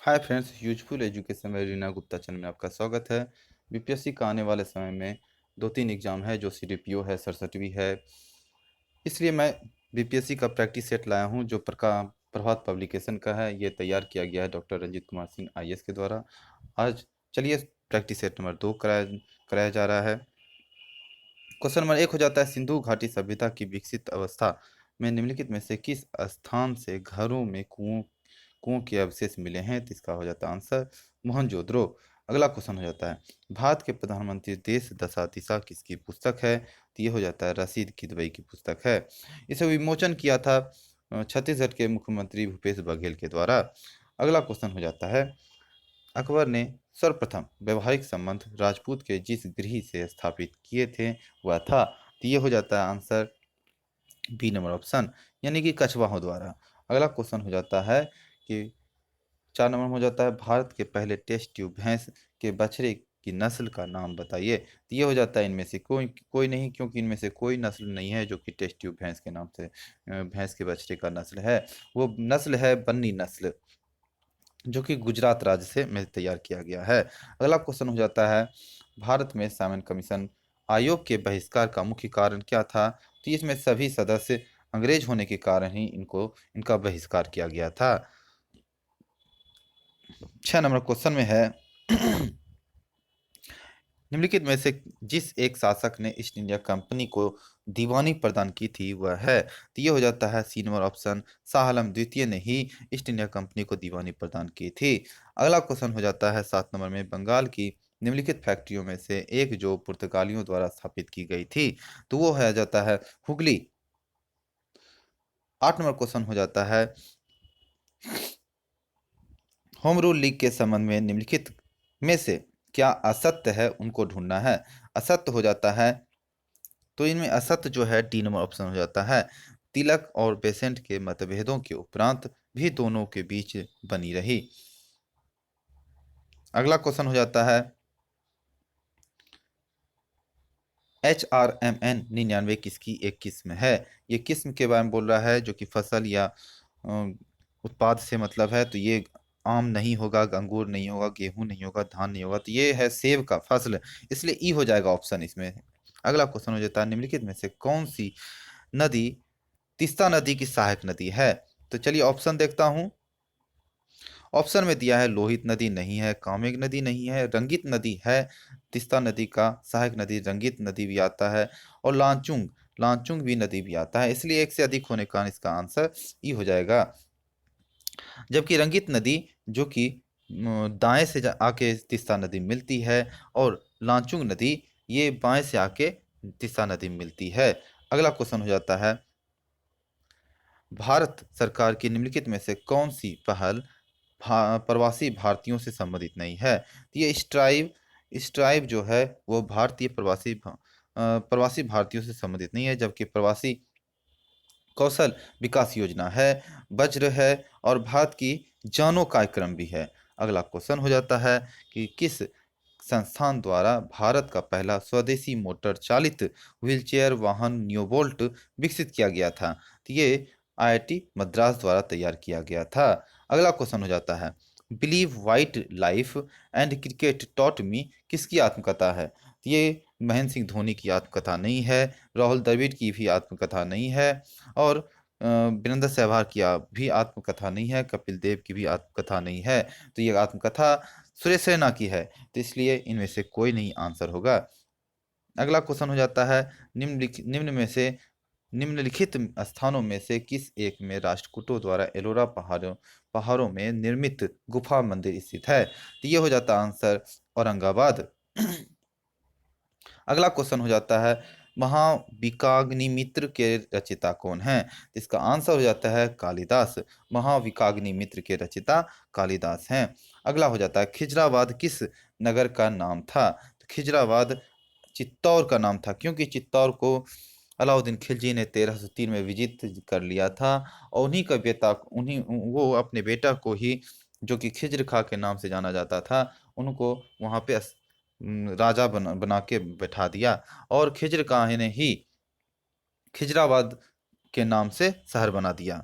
Hi friends, useful education में Reena Gupta channel में आपका स्वागत है। बीपीएससी का आने वाले समय में 2-3 एग्जाम है जो सीडीपीओ है, 67वीं है। इसलिए मैं बीपीएससी का प्रैक्टिस सेट लाया हूं जो प्रभात पब्लिकेशन का है। ये तैयार किया गया है डॉक्टर रंजीत कुमार सिंह आईएएस के द्वारा। आज चलिए प्रैक्टिस सेट नंबर 2 कराया जा रहा है। क्वेश्चन नंबर 1 हो जाता है, सिंधु घाटी सभ्यता की विकसित अवस्था में निम्नलिखित में से किस स्थान से घरों में कुओं के अवशेष मिले हैं? तो इसका हो जाता है आंसर मोहनजोदड़ो। अगला क्वेश्चन हो जाता है, भारत के प्रधानमंत्री देश दशा दिशा किसकी पुस्तक है? तो ये हो जाता है रशीद किदवई की पुस्तक है। इसे विमोचन किया था छत्तीसगढ़ के मुख्यमंत्री भूपेश बघेल के द्वारा। अगला क्वेश्चन हो जाता है, अकबर ने सर्वप्रथम वैवाहिक संबंध राजपूत के जिस गृह से स्थापित किए थे वह था? तो ये हो जाता है आंसर बी नंबर ऑप्शन, यानी कि कछवाहों द्वारा। अगला क्वेश्चन हो जाता है कि 4 नंबर में हो जाता है, भारत के पहले टेस्ट ट्यूब भैंस के बछड़े की नस्ल का नाम बताइए। तो ये हो जाता है इनमें से कोई कोई नहीं, क्योंकि इनमें से कोई नस्ल नहीं है जो कि टेस्ट ट्यूब भैंस के नाम से भैंस के बछड़े का नस्ल है। वो नस्ल है बन्नी नस्ल, जो कि गुजरात राज्य से में तैयार किया गया है। अगला क्वेश्चन हो जाता है, भारत में साइमन कमीशन आयोग के बहिष्कार का मुख्य कारण क्या था? तो इसमें सभी सदस्य अंग्रेज होने के कारण ही इनका बहिष्कार किया गया था। 6 नंबर क्वेश्चन में है, निम्नलिखित में से जिस एक शासक ने ईस्ट इंडिया कंपनी को दीवानी प्रदान की थी वह है? तो ये हो जाता है सी नंबर ऑप्शन, शाह आलम द्वितीय ने ही ईस्ट इंडिया कंपनी को दीवानी प्रदान की थी। अगला क्वेश्चन हो जाता है 7 नंबर में, बंगाल की निम्नलिखित फैक्ट्रियों में से एक जो पुर्तगालियों द्वारा स्थापित की गई थी, तो वो है जाता है हुगली। 8 नंबर क्वेश्चन हो जाता है, होम रूल लीग के संबंध में निम्नलिखित में से क्या असत्य है उनको ढूंढना है। असत्य हो जाता है, तो इनमें असत्य जो है डी नंबर ऑप्शन हो जाता है, तिलक और बेसेंट के मतभेदों के उपरांत भी दोनों के बीच बनी रही। अगला क्वेश्चन हो जाता है, HRMN 99 किसकी एक किस्म है? ये किस्म के बारे में बोल रहा है जो कि फसल या उत्पाद से मतलब है। तो ये आम नहीं होगा, अंगूर नहीं होगा, गेहूं नहीं होगा, धान नहीं होगा, तो ये है सेब का फसल, इसलिए ई हो जाएगा ऑप्शन इसमें। अगला क्वेश्चन हो जाता है, निम्नलिखित में से कौन सी नदी तीस्ता नदी की सहायक नदी है? तो चलिए ऑप्शन देखता हूं। ऑप्शन में दिया है लोहित नदी नहीं है, कामेग नदी नहीं है, रंगित नदी है, तीस्ता नदी का सहायक नदी रंगित नदी भी आता है, और लांचुंग लांचुंग भी नदी भी आता है, इसलिए एक से अधिक होने का इसका आंसर ई हो जाएगा। जबकि रंगित नदी जो कि दाएं से आके तीस्ता नदी मिलती है, और लांचुंग नदी ये बाएं से आके तीस्ता नदी मिलती है। अगला क्वेश्चन हो जाता है, भारत सरकार की निम्नलिखित में से कौन सी पहल प्रवासी भारतीयों से संबंधित नहीं है? तो ये स्ट्राइव जो है वो भारतीय प्रवासी भारतीयों से संबंधित नहीं है, जबकि प्रवासी कौशल विकास योजना है, वज्र है, और भारत की जानो कार्यक्रम भी है। अगला क्वेश्चन हो जाता है कि किस संस्थान द्वारा भारत का पहला स्वदेशी मोटर चालित व्हीलचेयर वाहन न्यूबोल्ट विकसित किया गया था? तो ये आईआईटी मद्रास द्वारा तैयार किया गया था। अगला क्वेश्चन हो जाता है, believe white life and cricket taught me किसकी आत्मकथा है? तो ये महेंद्र सिंह धोनी की आत्मकथा नहीं है, राहुल द्रविड़ की भी आत्मकथा नहीं है, और वीरेंद्र सहवाग की भी आत्मकथा नहीं है, कपिल देव की भी आत्मकथा नहीं है। तो ये आत्मकथा सुरेश रैना की है, तो इसलिए इनमें से कोई नहीं आंसर होगा। अगला क्वेश्चन हो जाता है, निम्नलिखित स्थानों में से किस एक में राष्ट्रकूटों द्वारा एलोरा पहाड़ों में निर्मित गुफा मंदिर स्थित है? तो ये हो जाता आंसर औरंगाबाद। अगला क्वेश्चन हो जाता है, महाविकाग्निमित्र के रचिता कौन है? तो इसका आंसर हो जाता है कालिदास। महाविकाग्निमित्र के रचिता कालिदास हैं। अगला हो जाता है, खिजराबाद किस नगर का नाम था? तो खिजराबाद चित्तौड़ का नाम था, क्योंकि चित्तौड़ को अलाउद्दीन खिलजी ने 1303 में विजित कर लिया था, और उन्हीं वो अपने बेटा को ही, जो कि खिज्र खां के नाम से जाना जाता था, उनको वहां पे राजा बना के बैठा दिया, और खिज्र खां ने ही खिजराबाद के नाम से शहर बना दिया।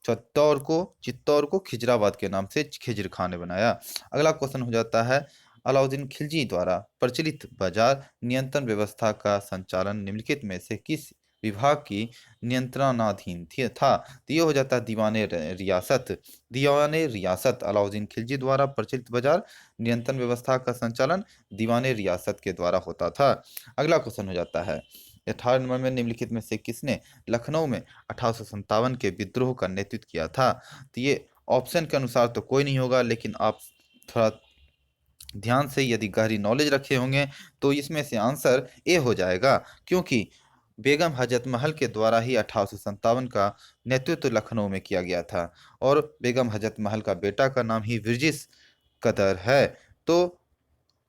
चित्तौड़ को खिजराबाद के नाम से खिजर खान ने बनाया। अगला क्वेश्चन हो जाता है, अलाउद्दीन खिलजी द्वारा प्रचलित बाजार नियंत्रण व्यवस्था का संचालन निम्नलिखित में से किस विभाग की नियंत्रणाधीन था? तो ये हो जाता है रियासत। दीवाने रियासत, अलाउद्दीन खिलजी द्वारा प्रचलित बाजार नियंत्रण व्यवस्था का संचालन दीवाने रियासत के द्वारा होता था। अगला क्वेश्चन हो जाता है, 18 नंबर में निम्नलिखित में से किसने लखनऊ में 1857 के विद्रोह का नेतृत्व किया था? तो ये ऑप्शन के अनुसार तो कोई नहीं होगा, लेकिन आप थोड़ा ध्यान से यदि गहरी नॉलेज रखे होंगे तो इसमें से आंसर ए हो जाएगा, क्योंकि बेगम हजरत महल के द्वारा ही 1857 का नेतृत्व लखनऊ में किया गया था, और बेगम हजरत महल का बेटा का नाम ही विरजिस कदर है। तो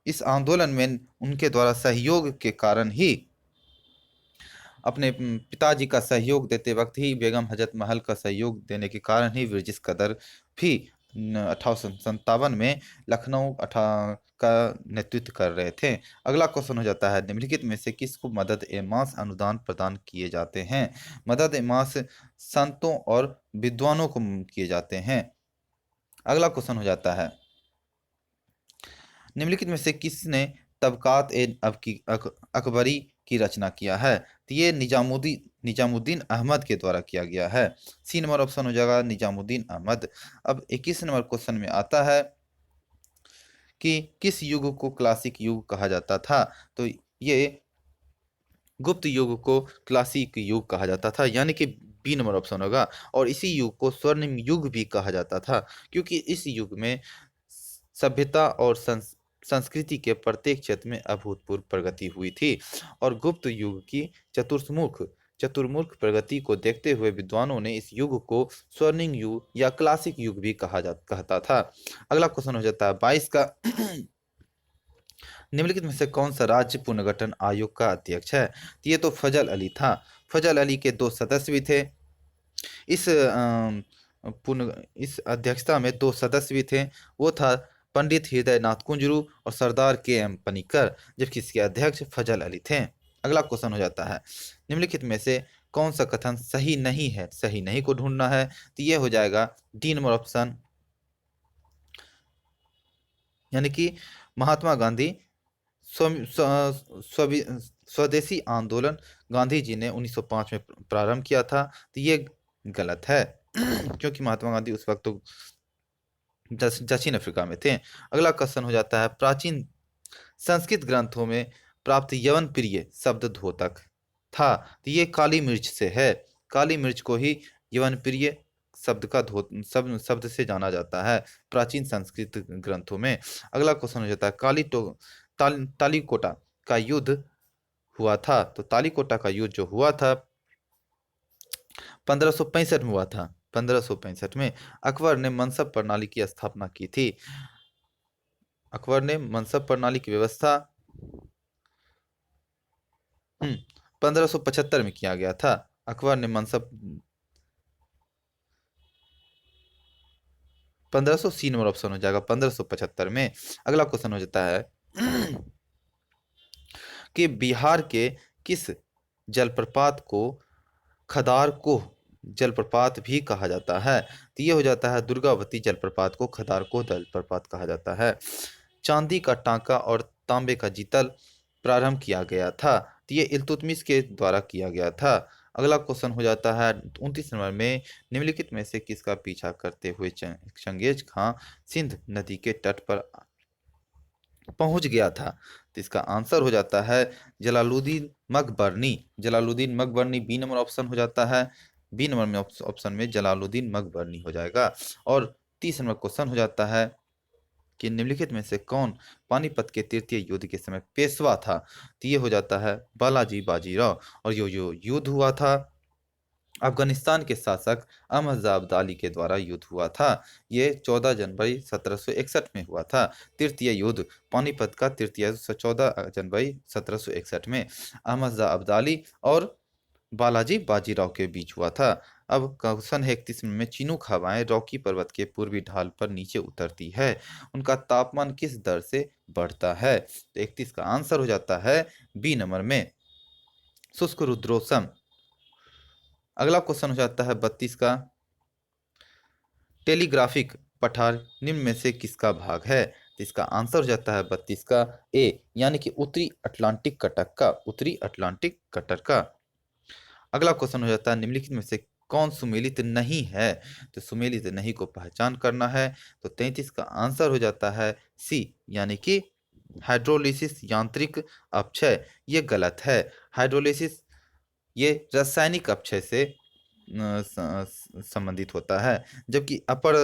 इस आंदोलन में उनके द्वारा सहयोग के कारण ही, अपने पिताजी का सहयोग देते वक्त ही, बेगम हजरत महल का सहयोग देने के कारण ही विरजिस कदर भी 1857 में लखनऊ का नेतृत्व कर रहे थे। अगला क्वेश्चन हो जाता है, निम्नलिखित में से किसको मदद ए मास अनुदान प्रदान किए जाते हैं? मदद ए मास संतों और विद्वानों को किए जाते हैं। अगला क्वेश्चन हो जाता है, निम्नलिखित में से किसने तबकात ए अकबरी की रचना किया है? तो ये निजामुद्दीन अहमद के द्वारा किया गया है। सी नंबर ऑप्शन हो जाएगा निजामुद्दीन अहमद। अब 21 नंबर क्वेश्चन में आता है कि किस युग को क्लासिक युग कहा जाता था? तो ये गुप्त युग को क्लासिक युग कहा जाता था, यानी कि बी नंबर ऑप्शन होगा। और इसी युग को स्वर्णिम युग भी कहा जाता था, क्योंकि इस युग में सभ्यता और संस्कृति के प्रत्येक क्षेत्र में अभूतपूर्व प्रगति हुई थी। और गुप्त युग की चतुर्मुख प्रगति को देखते हुए विद्वानों ने इस युग को स्वर्णिम युग या क्लासिक युग भी कहता था। अगला क्वेश्चन हो जाता है 22 का, निम्नलिखित में से कौन सा राज्य पुनर्गठन आयोग का अध्यक्ष है? तो ये तो फजल अली था। फजल अली के 2 सदस्य भी थे। इस अध्यक्षता में 2 सदस्य भी थे, वो था पंडित हृदय नाथ कुंजरू और सरदार के.एम. पनिक्कर, जबकि इसके अध्यक्ष फजल अली थे। अगला क्वेश्चन हो जाता है, निम्नलिखित में से कौन सा कथन सही नहीं है? सही नहीं को ढूंढना है, तो ये हो जाएगा डी नंबर ऑप्शन, यानी कि महात्मा गांधी स्वदेशी आंदोलन गांधी जी ने 1905 में प्रारंभ किया था, तो ये गलत है क्योंकि महात्मा गांधी उस वक्त तो दक्षिण अफ्रीका में थे। अगला क्वेश्चन हो जाता है, प्राचीन संस्कृत ग्रंथों में प्राप्त यवन प्रिय शब्द द्योतक था? तो ये काली मिर्च से है। काली मिर्च को ही यवन प्रिय शब्द से जाना जाता है प्राचीन संस्कृत ग्रंथों में। अगला क्वेश्चन हो जाता है, तालीकोटा का युद्ध हुआ था? तो तालीकोटा का युद्ध जो हुआ था 1565 में हुआ था। 1565 में अकबर ने मनसब प्रणाली की स्थापना की थी। अकबर ने मनसब प्रणाली की व्यवस्था 1575 में किया गया था। अकबर ने मनसब 1500 सी नंबर ऑप्शन हो जाएगा 1575 में। अगला क्वेश्चन हो जाता है कि बिहार के किस जलप्रपात को खदारकोह जलप्रपात भी कहा जाता है? तो ये हो जाता है दुर्गावती जलप्रपात को खदारकोह जलप्रपात कहा जाता है। चांदी का टांका और तांबे का जीतल प्रारंभ किया गया था, तो ये इल्तुतमिश के द्वारा किया गया था। अगला क्वेश्चन हो जाता है 29 नंबर में, निम्नलिखित में से किसका पीछा करते हुए चंगेज खां सिंध नदी के तट पर पहुंच गया था? तो इसका आंसर हो जाता है जलालुद्दीन मकबरनी। जलालुद्दीन मकबरनी बी नंबर ऑप्शन हो जाता है। बी नंबर में ऑप्शन में जलालुद्दीन मकबरनी हो जाएगा। और 30 नंबर क्वेश्चन हो जाता है कि निम्नलिखित में से कौन पानीपत के तृतीय युद्ध के समय पेशवा था? तो ये हो जाता है बालाजी बाजीराव। और जो युद्ध हुआ था अफगानिस्तान के शासक अहमद शाह अब्दाली के द्वारा युद्ध हुआ था। ये 14 जनवरी 1761 में हुआ था। तृतीय युद्ध पानीपत का तृतीय युद्ध 14 जनवरी 1761 में अहमद शाह अब्दाली और बालाजी बाजीराव के बीच हुआ था। अब क्वेश्चन है 31 में, चिनूक हवाएं रॉकी पर्वत के पूर्वी ढाल पर नीचे उतरती है, उनका तापमान किस दर से बढ़ता है? तो 31 का आंसर हो जाता है बी नंबर में शुष्क रुद्रोषम। अगला क्वेश्चन हो जाता है 32 का, टेलीग्राफिक पठार निम्न में से किसका भाग है? तो इसका आंसर हो जाता है 32 का ए, यानी कि उत्तरी अटलांटिक कटक का, उत्तरी अटलांटिक कटर का। अगला क्वेश्चन हो जाता है निम्नलिखित में से कौन सुमेलित नहीं है? तो सुमेलित नहीं को पहचान करना है। तो 33 का आंसर हो जाता है सी, यानी कि हाइड्रोलिसिस, यांत्रिक अपक्षय। ये गलत है। हाइड्रोलिसिस ये रासायनिक अपक्षय से संबंधित होता है, जबकि अपर।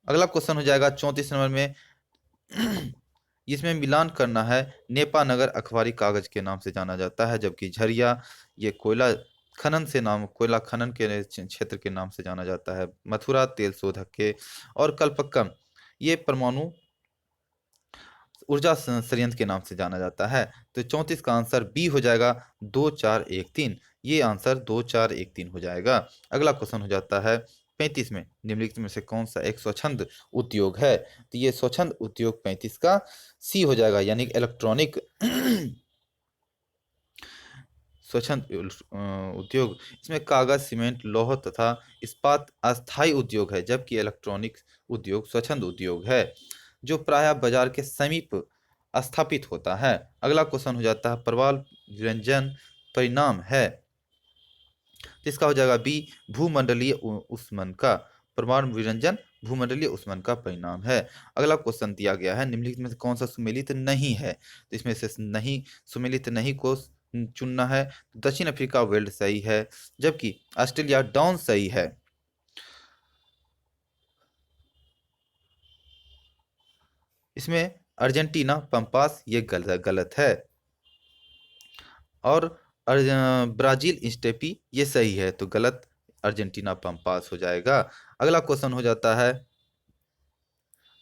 अगला क्वेश्चन हो जाएगा 34 नंबर में। इसमें मिलान करना है। नेपानगर अखबारी कागज के नाम से जाना जाता है, जबकि झरिया ये कोयला खनन के क्षेत्र के नाम से जाना जाता है। मथुरा तेल शोधक के, और कलपक्कम ये परमाणु ऊर्जा संयंत्र के नाम से जाना जाता है। तो 34 का आंसर बी हो जाएगा, 2413। ये आंसर 2413 हो जाएगा। अगला क्वेश्चन हो जाता है 35 में। निम्नलिखित में से कौन सा एक स्वच्छंद उद्योग है? तो ये स्वच्छंद उद्योग 35 का सी हो जाएगा, यानी इलेक्ट्रॉनिक स्वच्छंद उद्योग। इसमें कागज, सीमेंट, लौह तथा इस्पात अस्थायी उद्योग है, जबकि इलेक्ट्रॉनिक उद्योग स्वच्छंद उद्योग है, जो प्रायः बाजार के समीप स्थापित होता है। अगला क्वेश्चन हो जाता है प्रवाल व्यंजन परिणाम है। तो इसका हो जाएगा बी, भूमंडलीय ऊष्मन का। परमाणु विरंजन भूमंडलीय ऊष्मन का परिणाम है। अगला क्वेश्चन दिया गया है निम्नलिखित में से कौन सा सुमेलित नहीं है? तो इसमें से नहीं, सुमेलित नहीं को चुनना है। दक्षिण अफ्रीका वेल्ड सही है, जबकि ऑस्ट्रेलिया डाउन सही है। इसमें अर्जेंटीना पंपास ये गलत है, और ब्राजील स्टेपी ये सही है, तो गलत अर्जेंटीना पंपास हो जाएगा। अगला क्वेश्चन हो जाता है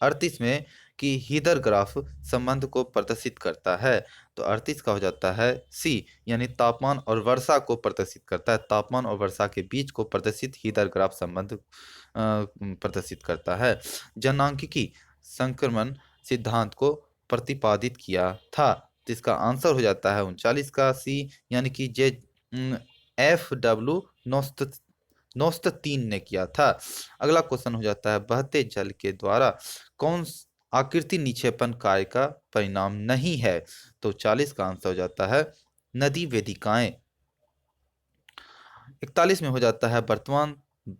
38 में कि हीदर ग्राफ संबंध को प्रदर्शित करता है। तो 38 का हो जाता है सी, यानी तापमान और वर्षा को प्रदर्शित करता है। तापमान और वर्षा के बीच को प्रदर्शित हीदर ग्राफ संबंध प्रदर्शित करता है। जनांकिकी संक्रमण सिद्धांत को प्रतिपादित किया था। तो इसका आंसर हो जाता है 39 का सी, यानी कि जे FW नौस्ततीन ने किया था। अगला क्वेश्चन हो जाता है बहते जल के द्वारा कौन आकृति निक्षेपण कार्य का परिणाम नहीं है? तो 40 का आंसर हो जाता है नदी वेदिकाएं। 41 में हो जाता है वर्तमान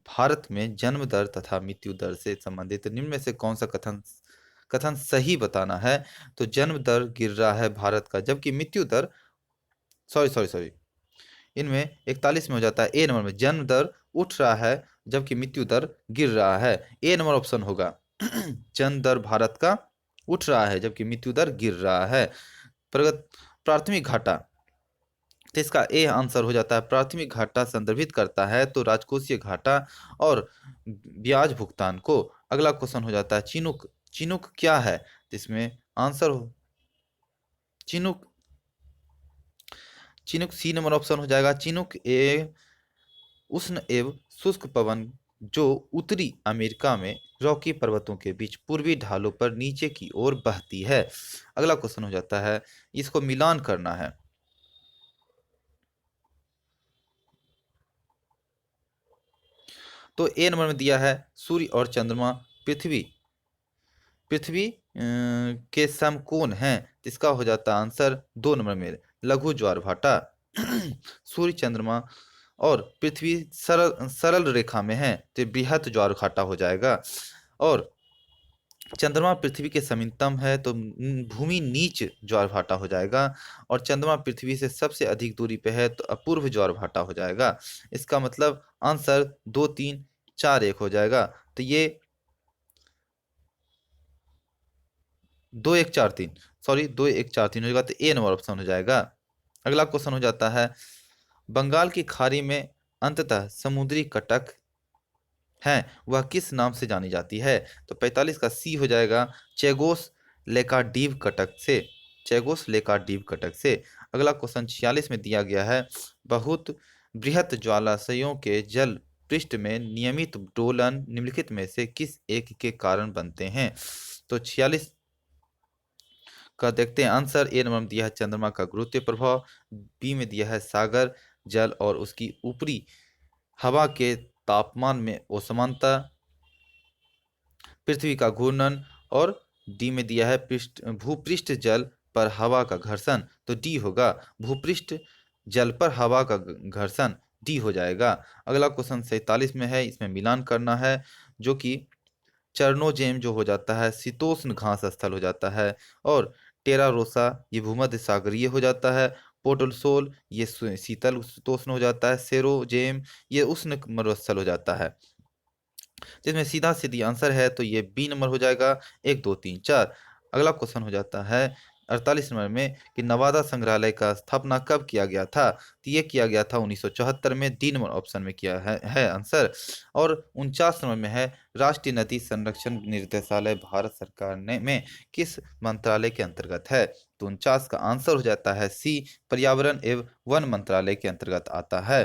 भारत में जन्म दर तथा मृत्यु दर से संबंधित निम्न में से कौन सा कथन कथन सही बताना है? तो जन्म दर गिर रहा है भारत का, जबकि मृत्यु दर, सॉरी सॉरी सॉरी, इनमें 41 में हो जाता है ए नंबर में जन्म दर उठ रहा है, जबकि मृत्यु दर गिर रहा है। ए नंबर ऑप्शन होगा। जन्म दर भारत का उठ रहा है, जबकि मृत्यु दर गिर रहा है। प्रगत प्राथमिक घाटा, तो इसका ए आंसर हो जाता है प्राथमिक घाटा संदर्भित करता है तो राजकोषीय घाटा और ब्याज भुगतान को। अगला क्वेश्चन हो जाता है चिनुक। चिनुक क्या है? तो इसमें आंसर हो Chinook, Chinook C number option हो जाएगा। चिनुक ए उष्ण एवं शुष्क पवन जो उत्तरी अमेरिका में रॉकी पर्वतों के बीच पूर्वी ढालों पर नीचे की ओर बहती है। अगला क्वेश्चन हो जाता है, इसको मिलान करना है। तो ए नंबर में दिया है सूर्य और चंद्रमा पृथ्वी पृथ्वी के समकोण हैं। तो इसका हो जाता आंसर 2 नंबर में लघु ज्वार भाटा। सूर्य, चंद्रमा और पृथ्वी सरल सरल रेखा में है, तो बृहत ज्वार भाटा हो जाएगा। और चंद्रमा पृथ्वी के समीपतम है, तो भूमि नीच ज्वार भाटा हो जाएगा। और चंद्रमा पृथ्वी से सबसे अधिक दूरी पे है, तो अपूर्व ज्वार भाटा हो जाएगा। इसका मतलब आंसर 2 3 4 1 हो जाएगा। तो ये 2 1 4 3, सॉरी 2 1 4 3 हो जाएगा, तो ए नंबर ऑप्शन हो जाएगा। अगला क्वेश्चन हो जाता है बंगाल की खाड़ी में अंततः समुद्री कटक है, वह किस नाम से जानी जाती है? तो 45 का सी हो जाएगा चेगोस लेकाडीव कटक से, चेगोस लेकाडीव कटक से। अगला क्वेश्चन 46 में दिया गया है बहुत बृहत ज्वालाशयों के जल पृष्ठ में नियमित दोलन निम्नलिखित में से किस एक के कारण बनते हैं? तो 46 का देखते हैं आंसर। ए नंबर में दिया है चंद्रमा का गुरुत्व प्रभाव, बी में दिया है सागर जल और उसकी ऊपरी हवा के तापमान में असमानता, पृथ्वी का घूर्णन, और डी में दिया है भूपृष्ठ जल पर हवा का घर्षण, तो डी होगा भूपृष्ठ जल पर हवा का घर्षण, डी हो जाएगा। अगला क्वेश्चन 47 में है, इसमें मिलान करना है, जो कि चरनोजेम जो हो जाता है शीतोष्ण घास स्थल हो जाता है, और टेरा रोसा ये भूमध्य सागरीय हो जाता है, पोटोलसोल ये शीतल शीतोष्ण हो जाता है, सेरोजेम ये उष्ण मरुस्थल हो जाता है। जिसमें सीधा सीधी आंसर है तो ये बी नंबर हो जाएगा, 1 2 3 4। अगला क्वेश्चन हो जाता है 48 नंबर में कि नवादा संग्रहालय का स्थापना कब किया गया था, तो ये किया गया था 1974 में, डी नंबर ऑप्शन में किया है आंसर। और 49 नंबर में है राष्ट्रीय नदी संरक्षण निर्देशालय भारत सरकार ने में किस मंत्रालय के अंतर्गत है, तो 49 का आंसर हो जाता है सी, पर्यावरण एवं वन मंत्रालय के अंतर्गत आता है।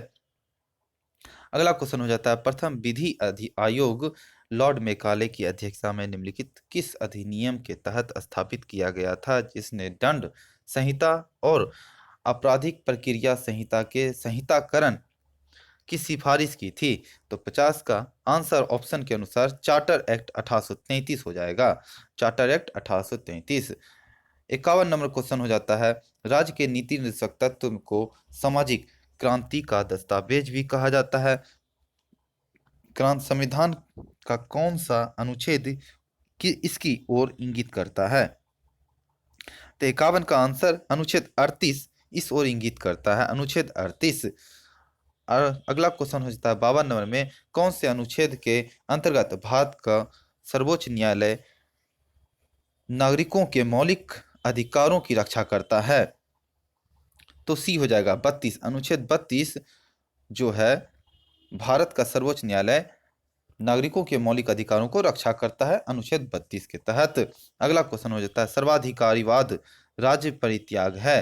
अगला क्वेश्चन हो जाता है प्रथम विधि आयोग लॉर्ड मेकाले की अध्यक्षता में निम्नलिखित किस अधिनियम के तहत स्थापित किया गया था, जिसने दंड संहिता और आपराधिक प्रक्रिया संहिता के संहिताकरण की सिफारिश की थी, तो 50 का आंसर ऑप्शन के अनुसार चार्टर एक्ट 1833 हो जाएगा, चार्टर एक्ट 1833। 51 नंबर क्वेश्चन हो जाता है राज्य के नीति निर्देशक तत्व को सामाजिक क्रांति का दस्तावेज भी कहा जाता है, क्रांति संविधान का कौन सा अनुच्छेद कि इसकी ओर इंगित करता है, तो 51 का आंसर अनुच्छेद 38 इस ओर इंगित करता है, अनुच्छेद 38। और अगला क्वेश्चन हो जाता है 52 नंबर में कौन से अनुच्छेद के अंतर्गत भारत का सर्वोच्च न्यायालय नागरिकों के मौलिक अधिकारों की रक्षा करता है, तो सी हो जाएगा 32, अनुच्छेद 32 जो है भारत का सर्वोच्च न्यायालय नागरिकों के मौलिक अधिकारों को रक्षा करता है, अनुच्छेद 32 के तहत। अगला क्वेश्चन हो जाता है सर्वाधिकारीवाद राज्य परित्याग है,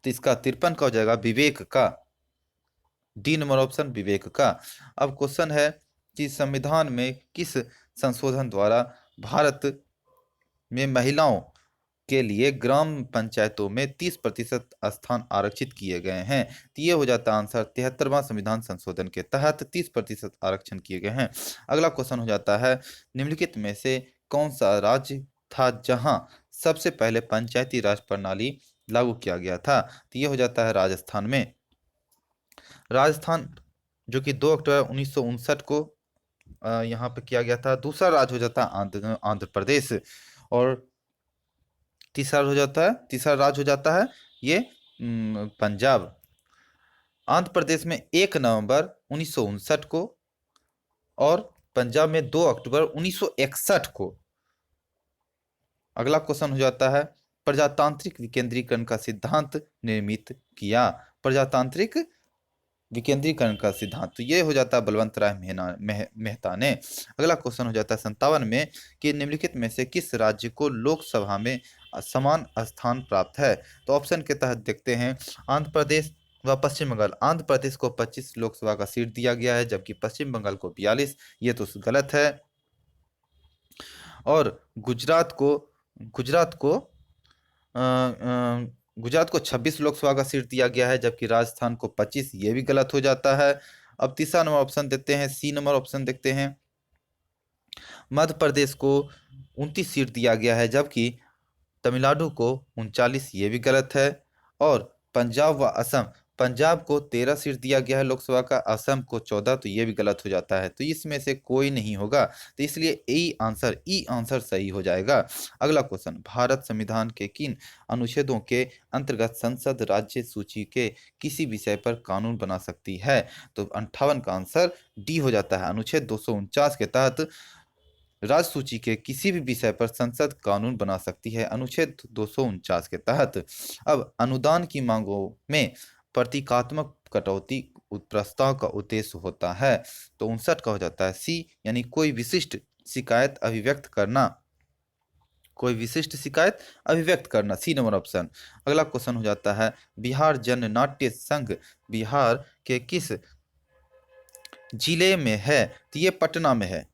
तो इसका 53 का हो जाएगा विवेक का, डी नंबर ऑप्शन विवेक का। अब क्वेश्चन है कि संविधान में किस संशोधन द्वारा भारत में महिलाओं के लिए ग्राम पंचायतों में 30% स्थान आरक्षित किए गए हैं, तो ये हो जाता है आंसर 73वां संविधान संशोधन के तहत 30% आरक्षण किए गए हैं। अगला क्वेश्चन हो जाता है निम्नलिखित में से कौन सा राज्य था जहां सबसे पहले पंचायती राज प्रणाली लागू किया गया था, तो ये हो जाता है राजस्थान में। राजस्थान जो कि 2 अक्टूबर 1959 को यहाँ पे किया गया था। दूसरा राज्य हो जाता है आंध्र प्रदेश, और तीसरा राज्य हो जाता है ये पंजाब। आंध्र प्रदेश में 1 नवंबर 1959 को और पंजाब में 2 अक्टूबर 1961 को। अगला क्वेश्चन हो जाता है प्रजातांत्रिक विकेंद्रीकरण का सिद्धांत निर्मित किया, प्रजातांत्रिक विकेंद्रीकरण का सिद्धांत, तो ये हो जाता है बलवंत राय मेहता ने। अगला क्वेश्चन हो जाता है 57 में कि निम्नलिखित में से किस राज्य को लोकसभा में समान स्थान प्राप्त है, तो ऑप्शन के तहत देखते हैं आंध्र प्रदेश व पश्चिम बंगाल। आंध्र प्रदेश को 25 लोकसभा का सीट दिया गया है, जबकि पश्चिम बंगाल को 42, ये तो गलत है। और गुजरात को 26 लोकसभा का सीट दिया गया है, जबकि राजस्थान को 25, ये भी गलत हो जाता है। अब तीसरा नंबर ऑप्शन देखते हैं, सी नंबर ऑप्शन देखते हैं, मध्य प्रदेश को 29 सीट दिया गया है, जबकि तमिलनाडु को 39, ये भी गलत है। और पंजाब व असम, पंजाब को 13 सीट दिया गया है लोकसभा का, असम को 14, तो ये भी गलत हो जाता है, तो इसमें से कोई नहीं होगा, तो इसलिए ई आंसर सही हो जाएगा। अगला क्वेश्चन भारत संविधान के किन अनुच्छेदों के अंतर्गत संसद राज्य सूची के किसी विषय पर कानून बना सकती है, तो 58 का आंसर डी हो जाता है, अनुच्छेद 249 के तहत राज्य सूची के किसी भी विषय पर संसद कानून बना सकती है, अनुच्छेद 249 के तहत। अब अनुदान की मांगों में प्रतीकात्मक कटौती प्रस्ताव का उद्देश्य होता है, तो 59 का हो जाता है सी, यानी कोई विशिष्ट शिकायत अभिव्यक्त करना, सी नंबर ऑप्शन। अगला क्वेश्चन हो जाता है बिहार जन नाट्य संघ बिहार के किस जिले में है, तो ये पटना में है।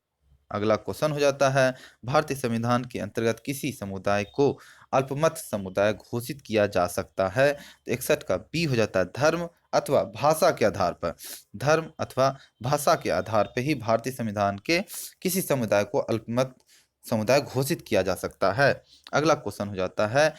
अगला क्वेश्चन हो जाता है भारतीय संविधान के अंतर्गत किसी समुदाय को अल्पमत समुदाय घोषित किया जा सकता है। तो 61 का बी हो जाता है धर्म अथवा भाषा के आधार पर। धर्म अथवा भाषा के आधार पर ही भारतीय संविधान के किसी समुदाय को अल्पमत समुदाय घोषित किया जा सकता है। अगला क्वेश्चन हो जाता है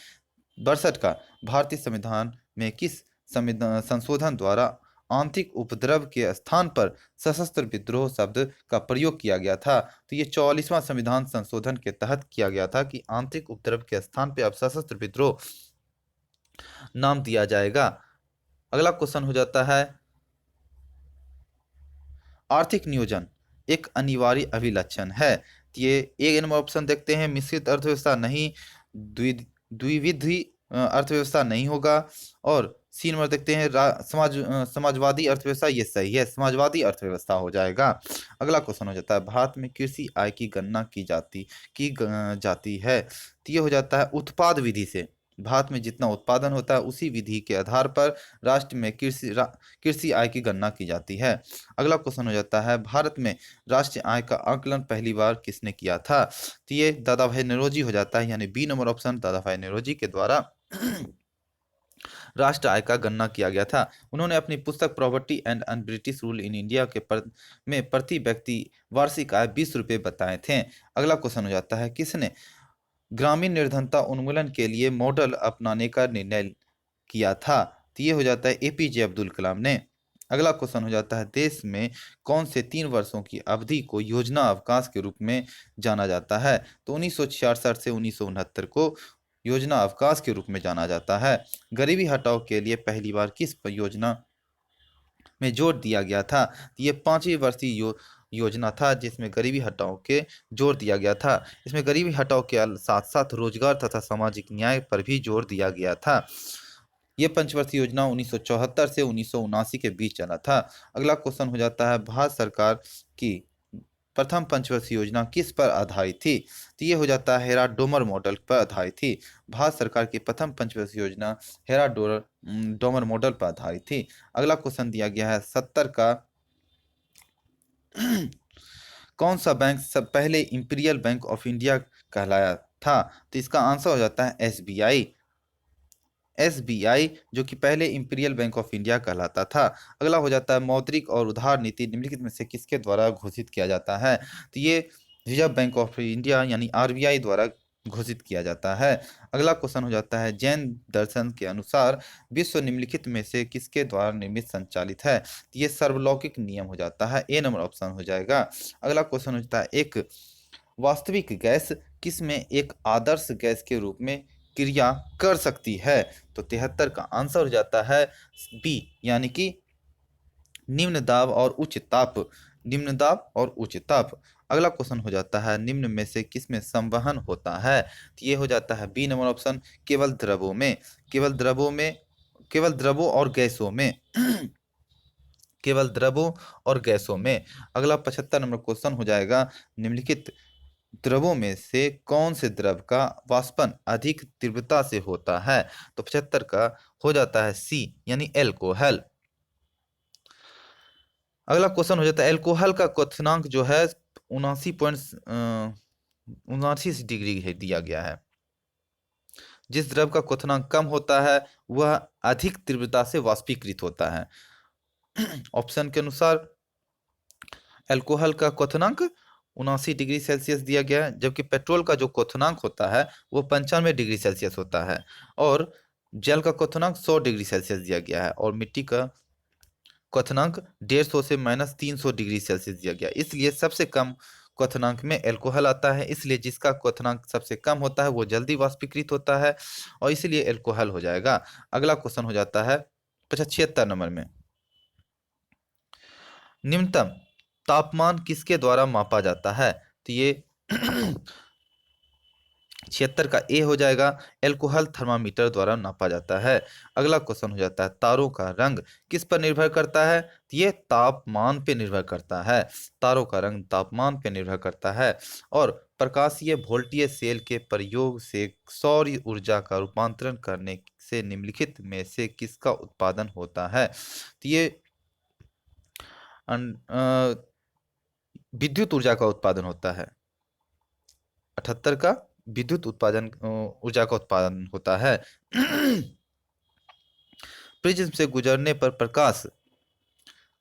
62 का भारतीय संविधान में किस संशोधन द्वारा आंतरिक उपद्रव के स्थान पर सशस्त्र विद्रोह शब्द का प्रयोग किया गया था। तो ये 44वां संविधान संशोधन के तहत किया गया था कि आंतरिक उपद्रव के स्थान पर अब सशस्त्र विद्रोह नाम दिया जाएगा। अगला क्वेश्चन हो जाता है आर्थिक नियोजन एक अनिवार्य अभिलक्षण है। तो ये एक नंबर ऑप्शन देखते हैं, मिश्रित अर्थव्यवस्था नहीं, द्विविधि अर्थव्यवस्था नहीं होगा। और सी नंबर देखते हैं समाजवादी अर्थव्यवस्था, ये सही है, समाजवादी अर्थव्यवस्था हो जाएगा। अगला क्वेश्चन हो जाता है भारत में कृषि आय की गणना की जाती है। तो ये हो जाता है उत्पाद विधि से। भारत में जितना उत्पादन होता है उसी विधि के आधार पर राष्ट्र में कृषि आय की गणना की जाती है। अगला क्वेश्चन हो जाता है भारत में राष्ट्रीय आय का आकलन पहली बार किसने किया था। तो ये दादा भाई नौरोजी हो जाता है, यानी बी नंबर ऑप्शन दादा भाई नौरोजी के द्वारा राष्ट्र आय का गणना किया गया था। उन्होंने अपनी पुस्तक property and un British rule in India में प्रति व्यक्ति वार्षिक आय 20 रुपये बताए थे। अगला क्वेश्चन हो जाता है किसने ग्रामीण निर्धनता उन्मूलन के लिए मॉडल अपनाने का निर्णय किया था। तो ये हो जाता है एपीजे अब्दुल कलाम ने। अगला क्वेश्चन हो जाता है देश में कौन से 3 वर्षों की अवधि को योजना अवकाश के रूप में जाना जाता है। तो 1966 से 1969 को योजना अवकाश के रूप में जाना जाता है। गरीबी हटाओ के लिए पहली बार किस योजना में जोर दिया गया था। ये 5वीं वर्षीय योजना था जिसमें गरीबी हटाओ के जोर दिया गया था। इसमें गरीबी हटाओ के साथ साथ रोजगार तथा सामाजिक न्याय पर भी जोर दिया गया था। ये पंचवर्षीय योजना 1974 से 1979 के बीच चला था। अगला क्वेश्चन हो जाता है भारत सरकार की प्रथम पंचवर्षीय योजना किस पर आधारित थी। तो ये हो जाता है हेरा डोमर मॉडल पर आधारित थी। भारत सरकार की प्रथम पंचवर्षीय योजना हेरा डोमर मॉडल पर आधारित थी। अगला क्वेश्चन दिया गया है 70 का कौन सा बैंक सब पहले इंपीरियल बैंक ऑफ इंडिया कहलाया था। तो इसका आंसर हो जाता है एसबीआई। एसबीआई जो कि पहले इंपीरियल बैंक ऑफ इंडिया कहलाता था। अगला हो जाता है मौद्रिक और उधार नीति निम्नलिखित में से किसके द्वारा घोषित किया जाता है। तो ये रिजर्व बैंक ऑफ इंडिया यानी आरबीआई द्वारा घोषित किया जाता है। अगला क्वेश्चन हो जाता है जैन दर्शन के अनुसार विश्व निम्नलिखित में से किसके द्वारा निर्मित संचालित है। तो ये सर्वलौकिक नियम हो जाता है, ए नंबर ऑप्शन हो जाएगा। अगला क्वेश्चन हो जाता है एक वास्तविक गैस किस में एक आदर्श गैस के रूप में क्रिया कर सकती है। तो 73 का आंसर हो जाता है बी यानी कि निम्न दाब और उच्च ताप। निम्न दाब और उच्च ताप। अगला क्वेश्चन हो जाता है निम्न में से किसमें संवहन होता है। तो ये हो जाता है बी नंबर ऑप्शन केवल द्रवों में। केवल द्रवों और गैसों में केवल द्रवों और गैसों में। अगला 75 नंबर क्वेश्चन हो जाएगा निम्नलिखित द्रवों में से कौन से द्रव का वाष्पन अधिक तीव्रता से होता है। तो 75 का हो जाता है सी यानी एल्कोहल। अगला क्वेश्चन हो जाता है एल्कोहल का क्वथनांक जो है 79.79 डिग्री है दिया गया है। जिस द्रव का क्वथनांक कम होता है वह अधिक तीव्रता से वाष्पीकृत होता है। ऑप्शन के अनुसार एल्कोहल का क्वथनांक 79 डिग्री सेल्सियस दिया गया है, जबकि पेट्रोल का जो क्वथनांक होता है वो 95 डिग्री सेल्सियस होता है। और जल का क्वथनांक 100 डिग्री सेल्सियस दिया गया है। और मिट्टी का क्वथनांक 150 से -300 डिग्री सेल्सियस दिया गया। इसलिए सबसे कम क्वथनांक में एल्कोहल आता है। इसलिए जिसका क्वथनांक सबसे कम होता है वो जल्दी वाष्पीकृत होता है और इसलिए एल्कोहल हो जाएगा। अगला क्वेश्चन हो जाता है 75 नंबर में निम्नतम तापमान किसके द्वारा मापा जाता है। तो ये 76 का ए हो जाएगा एल्कोहल थर्मामीटर द्वारा नापा जाता है। अगला क्वेश्चन हो जाता है तारों का रंग किस पर निर्भर करता है। तो ये तापमान पे निर्भर करता है। तारों का रंग तापमान पे निर्भर करता है। और प्रकाशीय वोल्टीय सेल के प्रयोग से सौर ऊर्जा का रूपांतरण करने से निम्नलिखित में से किसका उत्पादन होता है। तो ये विद्युत ऊर्जा का उत्पादन होता है। 78 का विद्युत उत्पादन ऊर्जा का उत्पादन होता है। प्रिज्म से गुजरने पर प्रकाश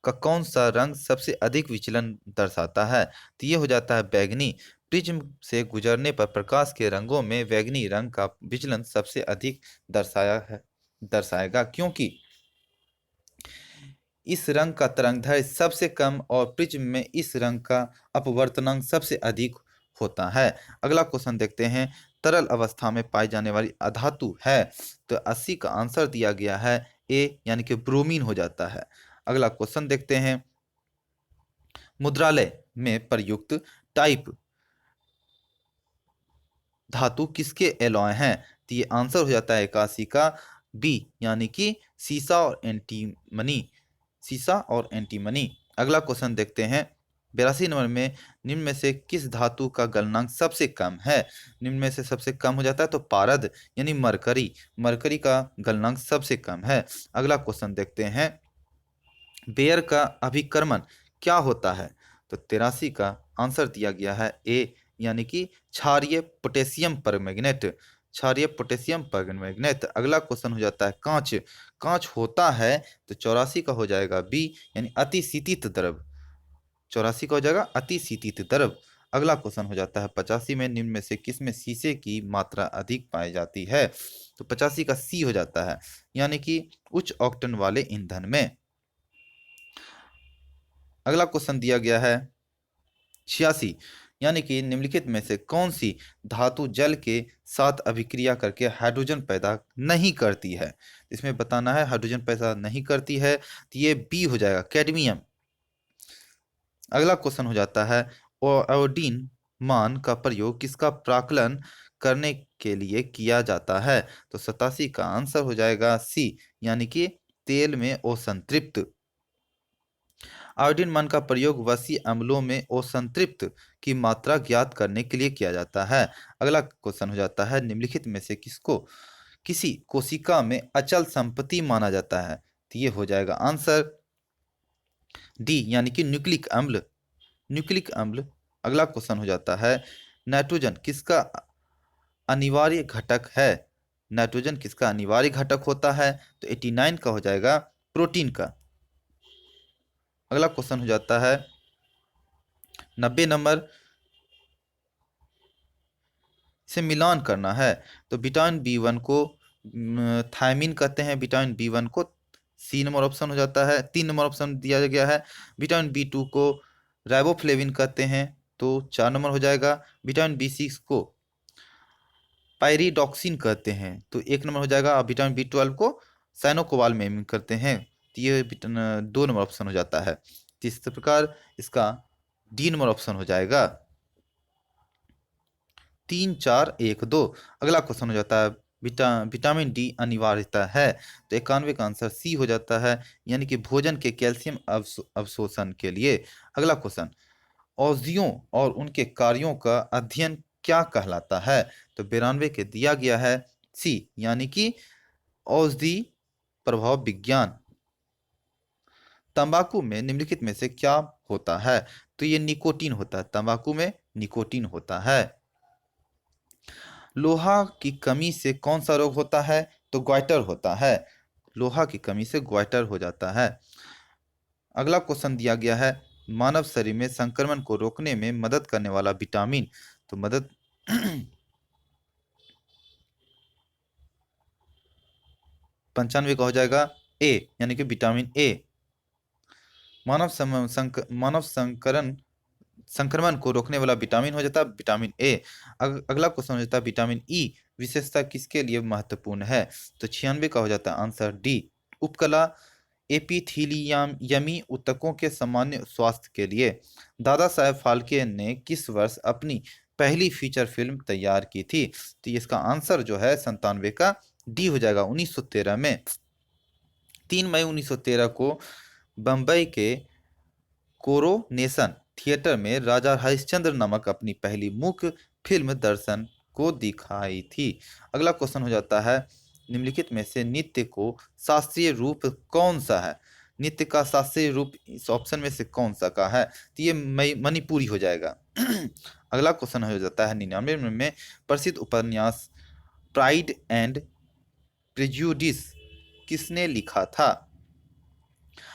का कौन सा रंग सबसे अधिक विचलन दर्शाता है? तो ये हो जाता है बैगनी। प्रिज्म से गुजरने पर प्रकाश के रंगों में बैगनी रंग का विचलन सबसे अधिक दर्शाएगा, क्योंकि इस रंग का तरंगदैर्घ्य सबसे कम और प्रिज्म में इस रंग का अपवर्तनांक सबसे अधिक होता है। अगला क्वेश्चन देखते हैं, तरल अवस्था में पाई जाने वाली अधातु है। तो 80 का आंसर दिया गया है ए, यानी कि ब्रोमीन हो जाता है। अगला क्वेश्चन देखते हैं, मुद्रालय में प्रयुक्त टाइप धातु किसके एलॉय हैं? तो ये आंसर हो जाता है 81 का बी, यानी कि सीसा और एंटीमनी। सीसा और एंटीमनी। अगला क्वेश्चन देखते हैं, 82 नंबर में निम्न में से किस धातु का गलनांक सबसे कम है? निम्न में से सबसे कम हो जाता है तो पारद यानी मरकरी। मरकरी का गलनांक सबसे कम है। अगला क्वेश्चन देखते हैं, बेयर का अभिकर्मण क्या होता है? तो 83 का आंसर दिया गया है ए, यानी कि क्षारीय पोटेशियम परमैंगनेट। क्षारीय पोटेशियम परमैंगनेट। अगला क्वेश्चन हो जाता है, कांच कांच होता है? तो 84 का हो जाएगा बी, यानी अतिशीतित द्रव। 84 का हो जाएगा अतिशीतित द्रव। अगला क्वेश्चन हो जाता है 85 में निम्न में से किसमें शीशे की मात्रा अधिक पाई जाती है? तो 85 का सी हो जाता है, यानी कि उच्च ऑक्टेन वाले ईंधन में। अगला क्वेश्चन दिया गया है 86, यानी कि निम्नलिखित में से कौन सी धातु जल के साथ अभिक्रिया करके हाइड्रोजन पैदा नहीं करती है? इसमें बताना है हाइड्रोजन पैदा नहीं करती है, तो ये बी हो जाएगा, कैडमियम। अगला क्वेश्चन हो जाता है, आयोडीन मान का प्रयोग किसका प्राकलन करने के लिए किया जाता है? तो 87 का आंसर हो जाएगा सी, यानी कि तेल में ओसंतृप्त। आयोडीन मान का प्रयोग वसी अम्लों में ओसंतृप्त की मात्रा ज्ञात करने के लिए किया जाता है। अगला क्वेश्चन हो जाता है, निम्नलिखित में से किसको किसी कोशिका में अचल संपत्ति माना जाता है? तो ये हो जाएगा आंसर डी, यानी कि न्यूक्लिक अम्ल। न्यूक्लिक अम्ल। अगला क्वेश्चन हो जाता है, नाइट्रोजन किसका अनिवार्य घटक है? नाइट्रोजन किसका अनिवार्य घटक होता है? तो 89 का हो जाएगा प्रोटीन का। अगला क्वेश्चन हो जाता है 90 नंबर, से मिलान करना है। तो विटामिन B1 को थायमिन कहते हैं, विटामिन B1 को सी नंबर ऑप्शन हो जाता है, 3 नंबर ऑप्शन दिया गया है। विटामिन B2 को राइबोफ्लेविन कहते हैं, तो 4 नंबर हो जाएगा। विटामिन B6 को पायरिडॉक्सिन कहते हैं, तो 1 नंबर हो जाएगा। और विटामिन B12 को साइनोकोबालमेमिन करते हैं, तो ये 2 नंबर ऑप्शन हो जाता है। तो इस प्रकार इसका डी नंबर ऑप्शन हो जाएगा। 3 4 1 2। अगला क्वेश्चन हो जाता है, विटामिन डी अनिवार्यता है? तो 91 का आंसर सी हो जाता है, यानी कि भोजन के कैल्शियम अवशोषण के लिए। अगला क्वेश्चन, औषधियों और उनके कार्यों का अध्ययन क्या कहलाता है? तो 92 के दिया गया है सी, यानी कि औषधि प्रभाव विज्ञान। तंबाकू में निम्नलिखित में से क्या होता है? तो ये निकोटीन होता है, तंबाकू में निकोटीन होता है। लोहा की कमी से कौन सा रोग होता है? तो ग्वाइटर होता है। लोहा की कमी से ग्वाइटर हो जाता है। अगला क्वेश्चन दिया गया है, मानव शरीर में संक्रमण को रोकने में मदद करने वाला विटामिन। तो मदद 95 का हो जाएगा ए, यानी कि विटामिन ए। मानव संक्रमण को रोकने वाला विटामिन हो जाता है विटामिन ए। अगला क्वेश्चन हो जाता है, विटामिन ई विशेषता किसके लिए महत्वपूर्ण है? तो 96 का हो जाता है आंसर डी, उपकला एपिथीलियमी ऊतकों के सामान्य स्वास्थ्य के लिए। दादा साहेब फाल्के ने किस वर्ष अपनी पहली फीचर फिल्म तैयार की थी? तो इसका आंसर जो है 97 का डी हो जाएगा, 1913 में। 3 मई 1913 को बम्बई के कोरोनेशन थिएटर में राजा हरिश्चंद्र नामक अपनी पहली मुख्य फिल्म दर्शन को दिखाई थी। अगला क्वेश्चन हो जाता है, निम्नलिखित में से नृत्य को शास्त्रीय रूप कौन सा है? नृत्य का शास्त्रीय रूप इस ऑप्शन में से कौन सा का है? तो ये मणिपुरी हो जाएगा। अगला क्वेश्चन हो जाता है 99 में प्रसिद्ध उपन्यास प्राइड एंड प्रेजुडिस किसने लिखा था?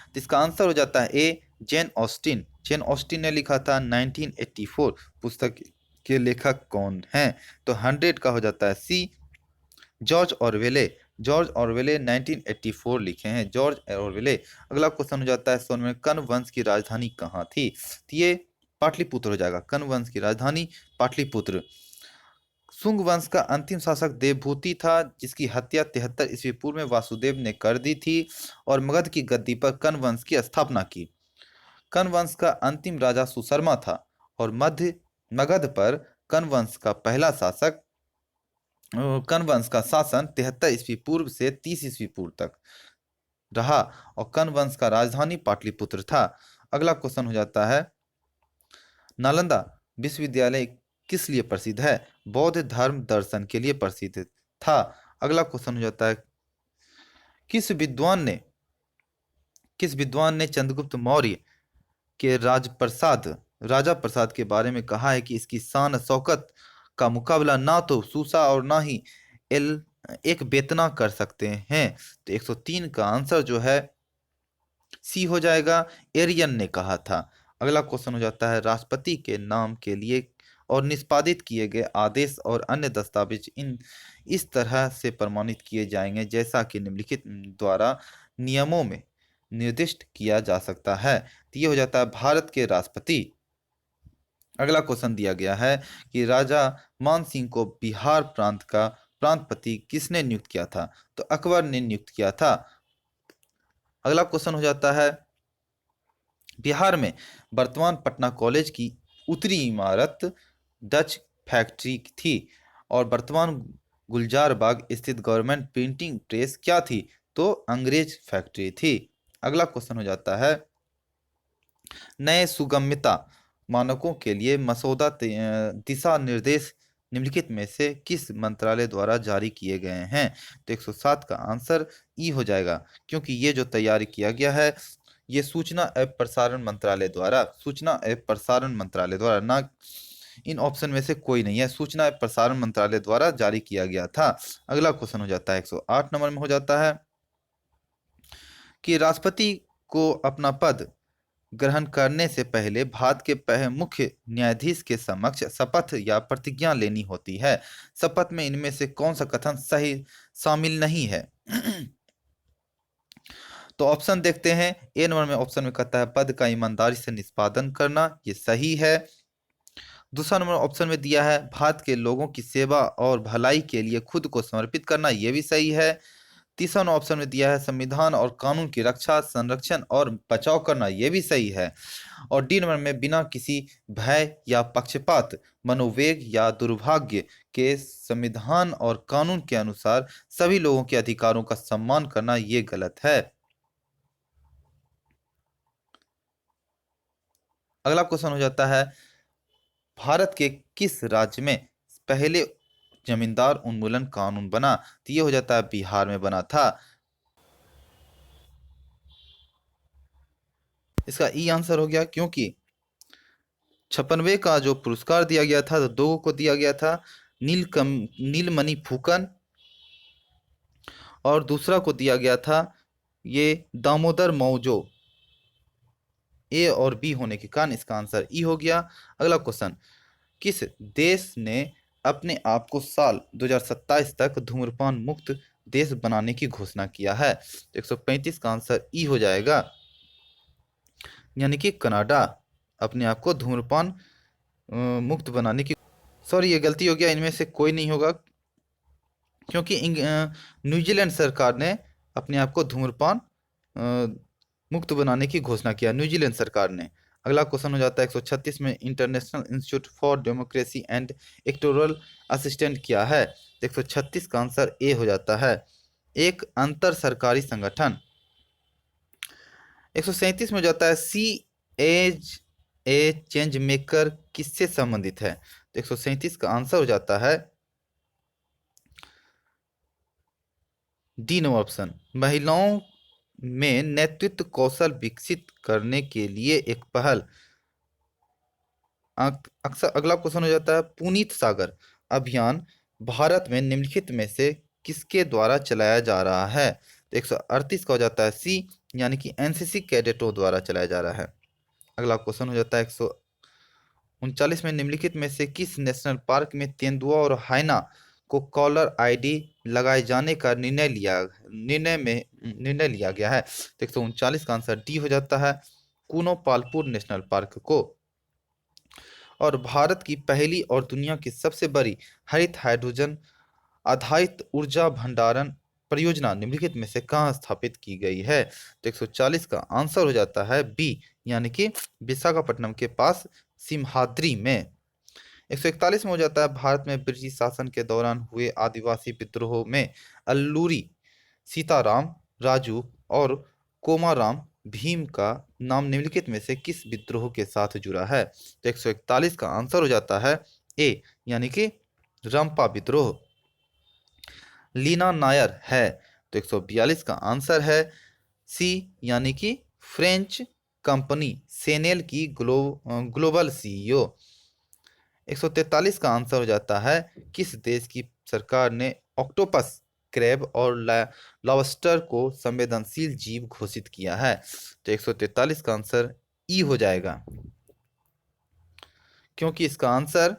तो इसका आंसर हो जाता है ए, जेन ऑस्टिन। जेन ऑस्टिन ने लिखा था 1984। पुस्तक के लेखक कौन हैं? तो 100 का हो जाता है सी, जॉर्ज ऑरवेले। जॉर्ज ऑरवेले 1984 लिखे हैं, जॉर्ज ऑरवेले। अगला क्वेश्चन हो जाता है 100 में, कण्व वंश की राजधानी कहाँ थी? तो ये पाटलिपुत्र हो जाएगा। कण्व वंश की राजधानी पाटलिपुत्र। शुंग वंश का अंतिम शासक देवभूति था, जिसकी हत्या 73 ईस्वी पूर्व में वासुदेव ने कर दी थी और मगध की गद्दी पर कण्व वंश की स्थापना की। कण्व वंश का अंतिम राजा सुशर्मा था और मगध पर कण्व वंश का पहला शासक कण्व वंश का शासन 73 ईस्वी पूर्व से 30 ईस्वी पूर्व तक रहा और कण्व वंश का राजधानी पाटलिपुत्र था। अगला क्वेश्चन हो जाता है, नालंदा विश्वविद्यालय किस लिए प्रसिद्ध है? बौद्ध धर्म दर्शन के लिए प्रसिद्ध था। अगला क्वेश्चन हो जाता है, किस विद्वान ने चंद्रगुप्त मौर्य के राजा प्रसाद के बारे में कहा है कि इसकी शान शौकत का मुकाबला ना तो सूसा और ना ही एल एक बेतना कर सकते हैं? तो 103 का आंसर जो है सी हो जाएगा, एरियन ने कहा था। अगला क्वेश्चन हो जाता है, राष्ट्रपति के नाम के लिए और निष्पादित किए गए आदेश और अन्य दस्तावेज इस तरह से प्रमाणित किए जाएंगे जैसा कि निम्नलिखित द्वारा नियमों में निर्दिष्ट किया जा सकता है। तो ये हो जाता है भारत के राष्ट्रपति। अगला क्वेश्चन दिया गया है कि राजा मान सिंह को बिहार प्रांत का प्रांतपति किसने नियुक्त किया था? तो अकबर ने नियुक्त किया था। अगला क्वेश्चन हो जाता है, बिहार में वर्तमान पटना कॉलेज की उत्तरी इमारत डच फैक्ट्री थी और वर्तमान गुलजार बाग स्थित गवर्नमेंट प्रिंटिंग प्रेस क्या थी? तो अंग्रेज फैक्ट्री थी। अगला क्वेश्चन हो जाता है, नए सुगम्यता मानकों के लिए मसौदा दिशा निर्देश निम्नलिखित में से किस मंत्रालय द्वारा जारी किए गए हैं? तो 107 का आंसर ई हो जाएगा, क्योंकि ये जो तैयारी किया गया है ये सूचना एवं प्रसारण मंत्रालय द्वारा ना, इन ऑप्शन में से कोई नहीं है, सूचना एवं प्रसारण मंत्रालय द्वारा जारी किया गया था। अगला क्वेश्चन हो जाता है 108 नंबर में हो जाता है कि राष्ट्रपति को अपना पद ग्रहण करने से पहले भारत के मुख्य न्यायाधीश के समक्ष शपथ या प्रतिज्ञा लेनी होती है। शपथ में इनमें से कौन सा कथन सही शामिल नहीं है? तो ऑप्शन देखते हैं। ए नंबर में ऑप्शन में कहता है पद का ईमानदारी से निष्पादन करना, ये सही है। दूसरा नंबर ऑप्शन में दिया है भारत के लोगों की सेवा और भलाई के लिए खुद को समर्पित करना, ये भी सही है। तीसरा ऑप्शन में दिया है संविधान और कानून की रक्षा, संरक्षण और बचाव करना, यह भी सही है। और डी नंबर में बिना किसी भय या पक्षपात, मनोवेग या दुर्भाग्य के संविधान और कानून के अनुसार सभी लोगों के अधिकारों का सम्मान करना, यह गलत है। अगला क्वेश्चन हो जाता है, भारत के किस राज्य में पहले जमींदार उन्मूलन कानून बना? तो ये हो जाता है बिहार में बना था। इसका ई आंसर हो गया, क्योंकि 56वें का जो पुरस्कार दिया गया था तो दो को दिया गया था, नीलमणि फुकन और दूसरा को दिया गया था ये दामोदर मौजो। ए और बी होने के कारण इसका आंसर ई हो गया। अगला क्वेश्चन, किस देश ने अपने आप को साल 2027 तक धूम्रपान मुक्त देश बनाने की घोषणा किया है? 135 का आंसर ई हो जाएगा, यानी कि कनाडा अपने आप को धूम्रपान मुक्त बनाने की, सॉरी ये गलती हो गया, इनमें से कोई नहीं होगा, क्योंकि न्यूजीलैंड सरकार ने अपने आप को धूम्रपान मुक्त बनाने की घोषणा किया, न्यूजीलैंड सरकार ने। अगला क्वेश्चन हो जाता है 136 में, international institute for democracy and electoral assistant क्या है? 136 का आंसर ए हो जाता है, एक अंतर सरकारी संगठन। 137 में हो जाता है, सी एज ए चेंज मेकर किससे संबंधित है? तो 137 का आंसर हो जाता है डी नंबर ऑप्शन, महिलाओं में नेतृत्व कौशल विकसित करने के लिए एक पहल। अक्सर अगला क्वेश्चन हो जाता है, पुनीत सागर अभियान भारत में निम्नलिखित में से किसके द्वारा चलाया जा रहा है? तो 138 का हो जाता है सी, यानी कि एनसीसी कैडेटों द्वारा चलाया जा रहा है। अगला क्वेश्चन हो जाता है 139 में निम्नलिखित में से किस नेशनल पार्क में तेंदुआ और हाइना को कॉलर आईडी लगाए जाने का निर्णय लिया गया है? तो 139 का आंसर डी हो जाता है, कूनो पालपुर नेशनल पार्क को। और भारत की पहली और दुनिया की सबसे बड़ी हरित हाइड्रोजन आधारित ऊर्जा भंडारण परियोजना निम्नलिखित में से कहाँ स्थापित की गई है? तो 140 का आंसर हो जाता है बी, यानी कि विशाखापट्टनम के पास सिमहाद्री में। 141 में हो जाता है, भारत में ब्रिटिश शासन के दौरान हुए आदिवासी विद्रोह में अल्लूरी सीताराम राजू और कोमाराम भीम का नाम निम्नलिखित में से किस विद्रोह के साथ जुड़ा है? तो 141 का आंसर हो जाता है ए, यानी कि रंपा विद्रोह। लीना नायर है, तो 142 का आंसर है सी, यानी कि फ्रेंच कंपनी सेनेल की ग्लोबल सीईओ। 143 का आंसर हो जाता है, किस देश की सरकार ने ऑक्टोपस, क्रैब और लॉबस्टर को संवेदनशील जीव घोषित किया है? तो 143 का आंसर ई हो जाएगा, क्योंकि इसका आंसर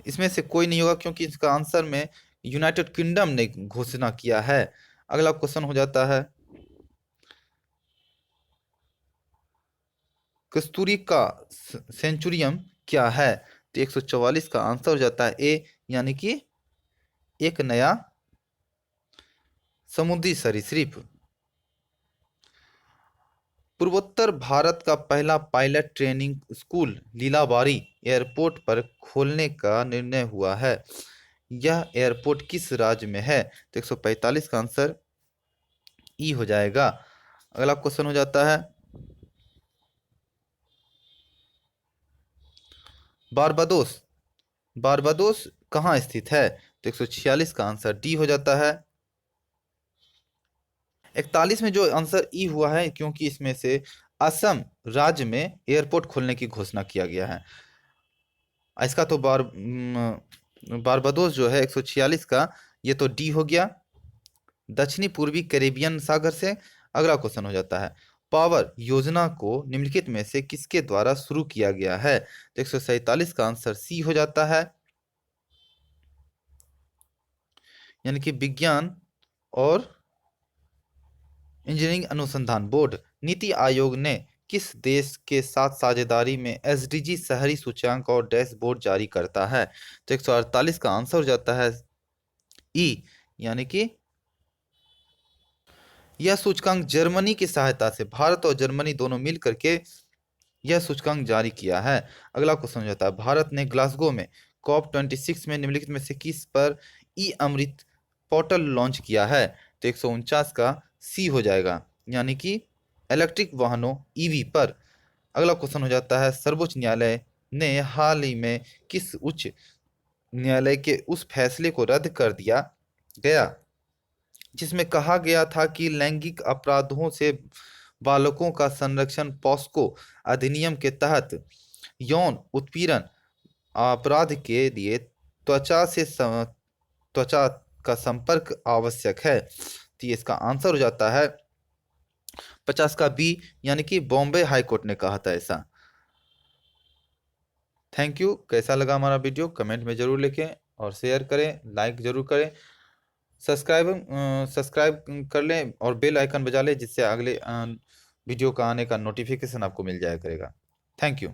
इसमें से कोई नहीं होगा, क्योंकि इसका आंसर में यूनाइटेड किंगडम ने घोषणा किया है। अगला क्वेश्चन हो जाता है, कस्तूरी का सेंचुरियम क्या है? तो 144 का आंसर हो जाता है ए, यानी कि एक नया समुद्री सरीसृप। पूर्वोत्तर भारत का पहला pilot training school Lilabari airport पर खोलने का निर्णय हुआ है। यह एयरपोर्ट किस राज्य में है? तो 145 का आंसर ई हो जाएगा। अगला क्वेश्चन हो जाता है, बारबाडोस बारबाडोस कहाँ स्थित है? तो 146 का आंसर डी हो जाता है। 41 में जो आंसर ई हुआ है, क्योंकि इसमें से असम राज्य में एयरपोर्ट खोलने की घोषणा किया गया है। इसका तो बारबाडोस जो है 146 का, ये तो डी हो गया, दक्षिणी पूर्वी कैरेबियन सागर से। अगला क्वेश्चन हो जाता है, पावर योजना को निम्नलिखित में से किसके द्वारा शुरू किया गया है? तो 147 का आंसर सी हो जाता है, यानी कि विज्ञान और इंजीनियरिंग अनुसंधान बोर्ड। नीति आयोग ने किस देश के साथ साझेदारी में एसडीजी शहरी सूचकांक और डैशबोर्ड जारी करता है? तो 148 का आंसर हो जाता है ई, यानी कि यह सूचकांक जर्मनी की सहायता से भारत और जर्मनी दोनों मिल करके यह सूचकांक जारी किया है। अगला क्वेश्चन हो जाता है, भारत ने ग्लासगो में COP26 में निम्नलिखित में से किस पर ई अमृत पोर्टल लॉन्च किया है? तो 149 का सी हो जाएगा, यानी कि इलेक्ट्रिक वाहनों ईवी पर। अगला क्वेश्चन हो जाता है, सर्वोच्च न्यायालय ने हाल ही में किस उच्च न्यायालय के उस फैसले को रद्द कर दिया गया जिसमें कहा गया था कि लैंगिक अपराधों से बालकों का संरक्षण पॉस्को अधिनियम के तहत यौन उत्पीड़न अपराध के लिए त्वचा का संपर्क आवश्यक है? तो ये इसका आंसर हो जाता है 50 का बी, यानी कि बॉम्बे हाई कोर्ट ने कहा था ऐसा। Thank you. कैसा लगा हमारा वीडियो कमेंट में जरूर लिखें और शेयर करें, लाइक जरूर करें, सब्सक्राइब कर लें और बेल आइकन बजा लें, जिससे अगले वीडियो का आने का नोटिफिकेशन आपको मिल जाया करेगा। Thank you.